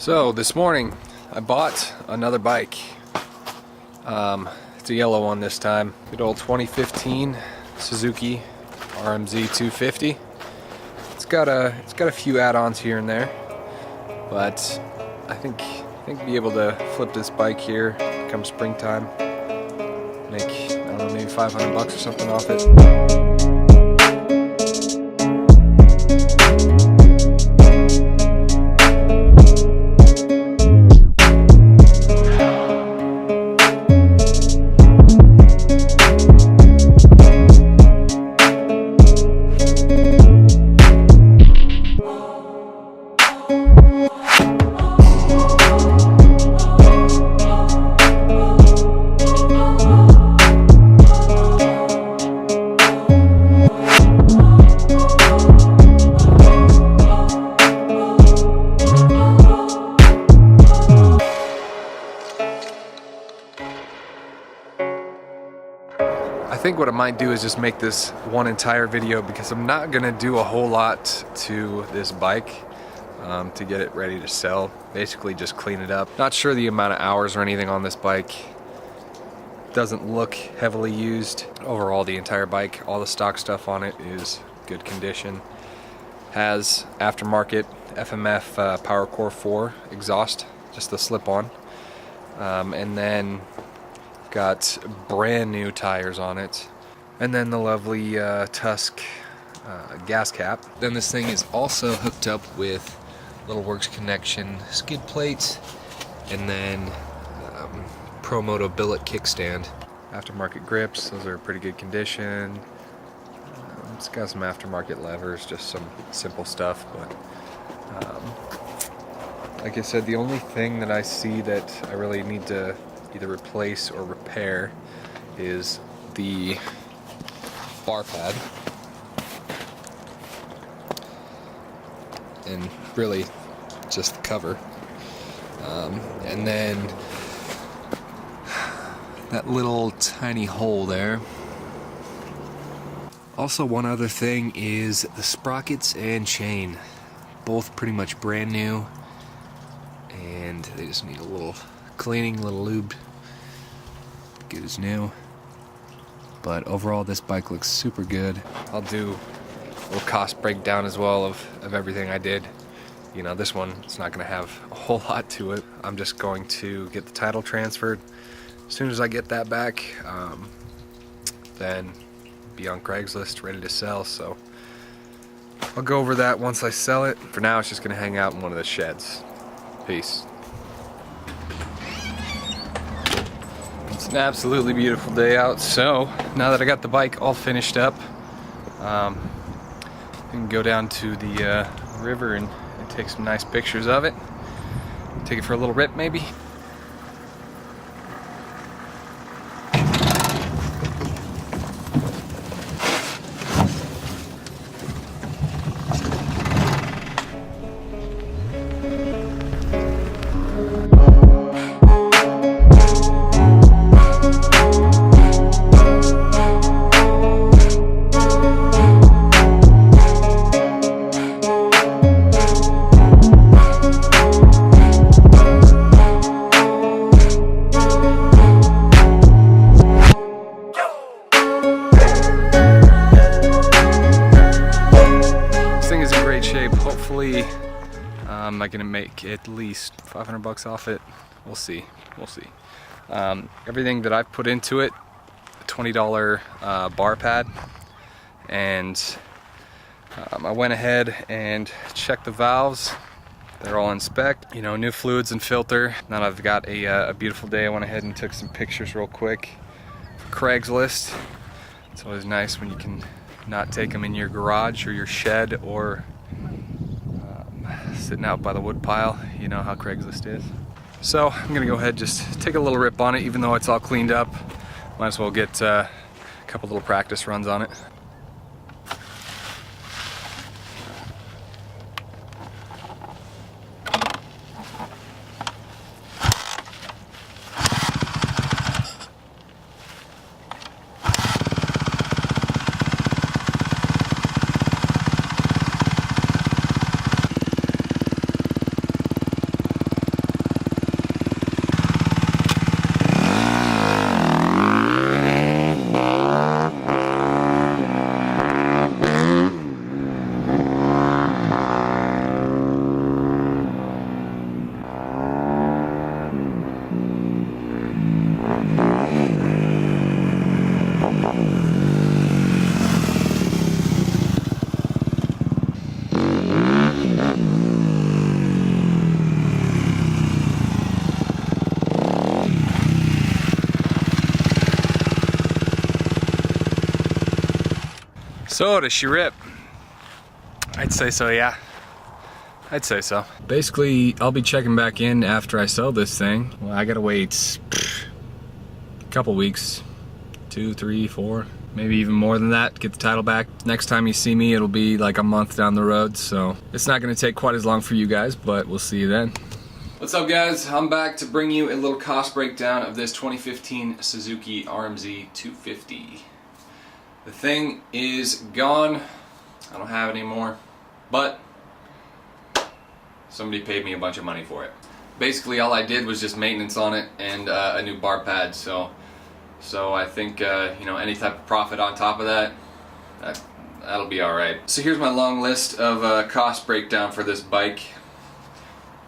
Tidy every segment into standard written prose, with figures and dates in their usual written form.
So this morning I bought another bike. It's a yellow one this time. Good old 2015 Suzuki RMZ250. It's got a few add-ons here and there, but I think be able to flip this bike here come springtime. Make, I don't know, maybe 500 bucks or something off it. I think what I might do is just make this one entire video because I'm not gonna do a whole lot to this bike to get it ready to sell. Basically just clean it up. Not sure the amount of hours or anything on this bike. Doesn't look heavily used. Overall, the entire bike, all the stock stuff on it is good condition. Has aftermarket FMF PowerCore 4 exhaust, just the slip-on, and then got brand new tires on it, and then the lovely Tusk gas cap. Then this thing is also hooked up with Little Works Connection skid plates, and then ProMoto billet kickstand. Aftermarket grips, those are pretty good condition. It's got some aftermarket levers, just some simple stuff, but like I said, the only thing that I see that I really need to either replace or repair is the bar pad, and really just the cover, and then that little tiny hole there. Also, one other thing is the sprockets and chain, both pretty much brand new, and they just need a little cleaning, a little lube. Good as new. But overall, this bike looks super good. I'll do a little cost breakdown as well of everything I did. You know, this one, it's not going to have a whole lot to it. I'm just going to get the title transferred. As soon as I get that back, then be on Craigslist ready to sell. So I'll go over that once I sell it. For now, it's just going to hang out in one of the sheds. Peace. It's an absolutely beautiful day out, so now that I got the bike all finished up, I can go down to the river and take some nice pictures of it. Take it for a little rip, maybe. Hopefully I'm gonna make at least 500 bucks off it. We'll see. Everything that I've put into it, a $20 bar pad, and I went ahead and checked the valves. They're all in spec, you know, new fluids and filter. Now that I've got a beautiful day, I went ahead and took some pictures real quick for Craigslist. It's always nice when you can not take them in your garage or your shed or sitting out by the wood pile. You know how Craigslist is. So I'm gonna go ahead and just take a little rip on it, even though it's all cleaned up. Might as well get a couple little practice runs on it. So does she rip? I'd say so, yeah. I'd say so. Basically, I'll be checking back in after I sell this thing. Well, I gotta wait a couple weeks, 2, 3, 4, maybe even more than that to get the title back. Next time you see me, it'll be like a month down the road, so it's not gonna take quite as long for you guys, but we'll see you then. What's up, guys? I'm back to bring you a little cost breakdown of this 2015 Suzuki RMZ250. The thing is gone. I don't have it anymore, but somebody paid me a bunch of money for it. Basically, all I did was just maintenance on it and a new bar pad. So I think you know, any type of profit on top of that, that'll be all right. So here's my long list of cost breakdown for this bike.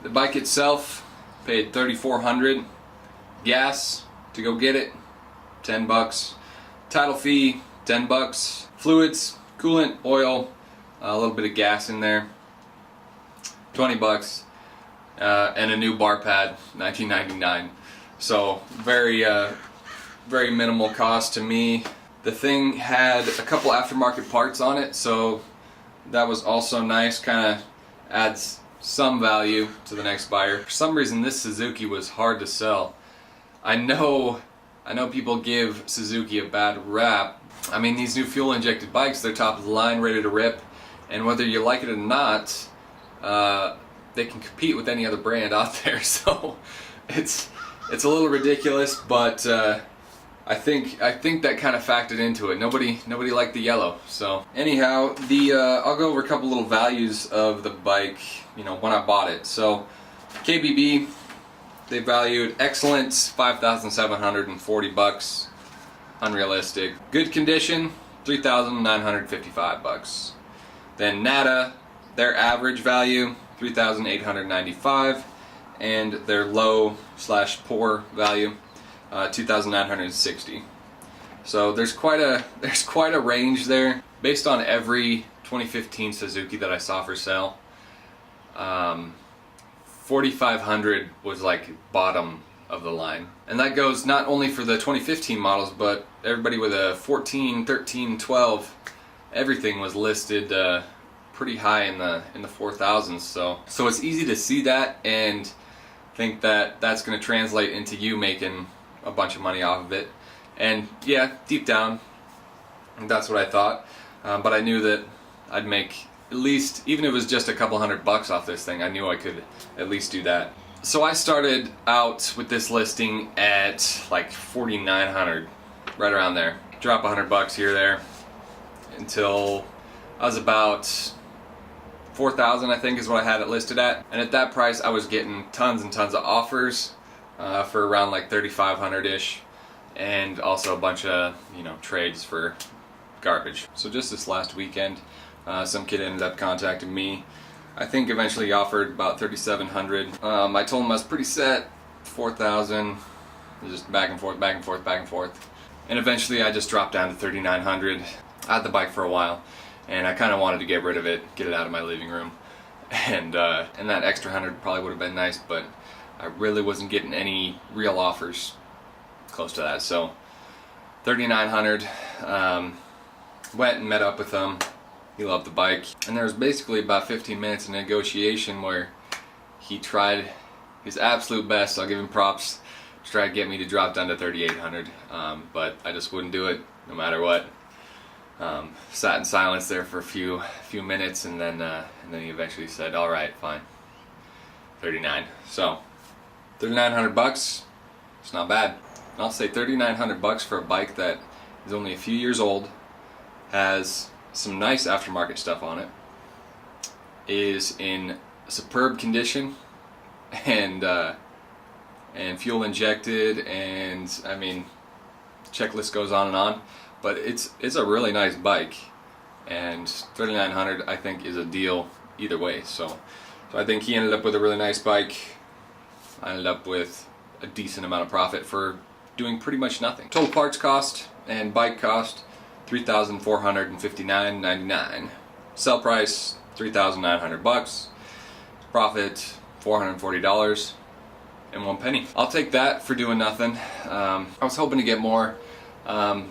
The bike itself paid $3,400. Gas to go get it, $10. Title fee, $10. Fluids, coolant, oil, a little bit of gas in there, $20. And a new bar pad, $19.99. So very minimal cost to me. The thing had a couple aftermarket parts on it, so that was also nice. Kind of adds some value to the next buyer. For some reason, this Suzuki was hard to sell. I know people give Suzuki a bad rap. I mean, these new fuel injected bikes, they're top of the line, ready to rip, and whether you like it or not, they can compete with any other brand out there. So it's a little ridiculous, but I think that kind of factored into it. Nobody liked the yellow. So anyhow, I'll go over a couple little values of the bike, you know, when I bought it. So KBB, they valued excellent, $5,740. Unrealistic. Good condition, $3,955. Then Nata, their average value, $3,895, and their low/poor value, $2,960. So there's quite a range there. Based on every 2015 Suzuki that I saw for sale, 4,500 was like bottom of the line, and that goes not only for the 2015 models, but everybody with a 14, 13, 12. Everything was listed pretty high in the 4,000s. So it's easy to see that and think that that's going to translate into you making a bunch of money off of it. And yeah, deep down, that's what I thought. But I knew that I'd make at least, even if it was just a couple $100 off this thing, I knew I could at least do that. So I started out with this listing at like 4,900, right around there. Drop $100 here or there until I was about 4,000, I think is what I had it listed at. And at that price, I was getting tons and tons of offers for around like 3,500-ish, and also a bunch of, you know, trades for garbage. So just this last weekend, some kid ended up contacting me. I think eventually he offered about 3,700. I told him I was pretty set, 4,000, just back and forth, back and forth, back and forth. And eventually I just dropped down to 3,900. I had the bike for a while, and I kind of wanted to get rid of it, get it out of my living room. And that extra 100 probably would have been nice, but I really wasn't getting any real offers close to that. So 3,900, went and met up with him. He loved the bike, and there was basically about 15 minutes of negotiation where he tried his absolute best. I'll give him props to try to get me to drop down to 3,800, but I just wouldn't do it no matter what. Sat in silence there for a few minutes, and then he eventually said, "All right, fine, 39." So $3,900, it's not bad. And I'll say $3,900 for a bike that is only a few years old, has some nice aftermarket stuff on it, is in superb condition, and fuel injected, and I mean, checklist goes on and on. But it's a really nice bike, and 3,900 I think is a deal either way. So I think he ended up with a really nice bike. I ended up with a decent amount of profit for doing pretty much nothing. Total parts cost and bike cost, $3,459.99. Sell price $3,900. Profit $440.01. I'll take that for doing nothing. I was hoping to get more. I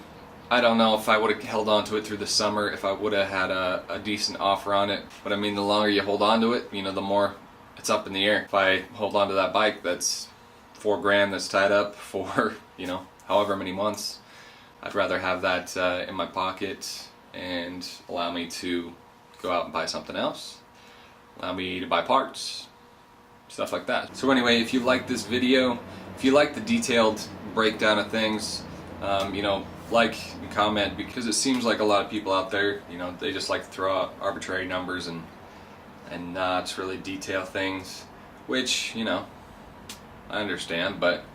I don't know if I would have held on to it through the summer if I would have had a decent offer on it. But I mean, the longer you hold on to it, you know, the more it's up in the air. If I hold on to that bike that's $4 grand that's tied up for, you know, however many months, I'd rather have that in my pocket and allow me to go out and buy something else, allow me to buy parts, stuff like that. So anyway, if you like this video, if you like the detailed breakdown of things, you know, like and comment, because it seems like a lot of people out there, you know, they just like to throw out arbitrary numbers and not really detail things, which, you know, I understand. But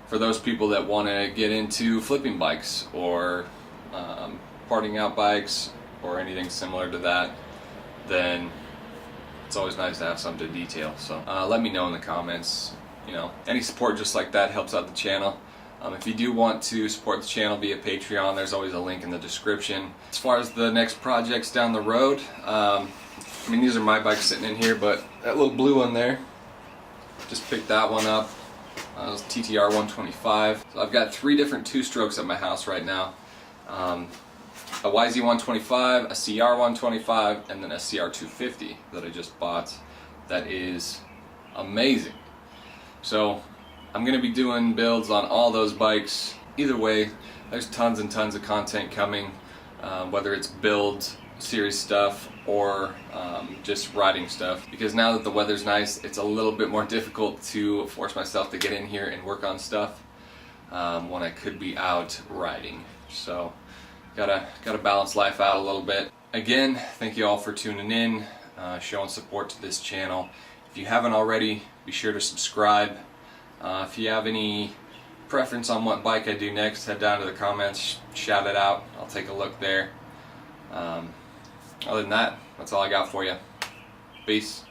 for those people that want to get into flipping bikes or parting out bikes or anything similar to that, then it's always nice to have something to detail. So let me know in the comments. You know, any support just like that helps out the channel. If you do want to support the channel via Patreon, there's always a link in the description. As far as the next projects down the road, I mean, these are my bikes sitting in here, but that little blue one there, just picked that one up. It was TTR125. So I've got 3 different 2-strokes at my house right now. A YZ125, a CR125, and then a CR250 that I just bought. That is amazing. So I'm going to be doing builds on all those bikes. Either way, there's tons and tons of content coming, whether it's build series stuff or just riding stuff. Because now that the weather's nice, it's a little bit more difficult to force myself to get in here and work on stuff when I could be out riding. So gotta balance life out a little bit. Again, thank you all for tuning in, showing support to this channel. If you haven't already, be sure to subscribe. If you have any preference on what bike I do next, head down to the comments, shout it out. I'll take a look there. Other than that, that's all I got for you. Peace.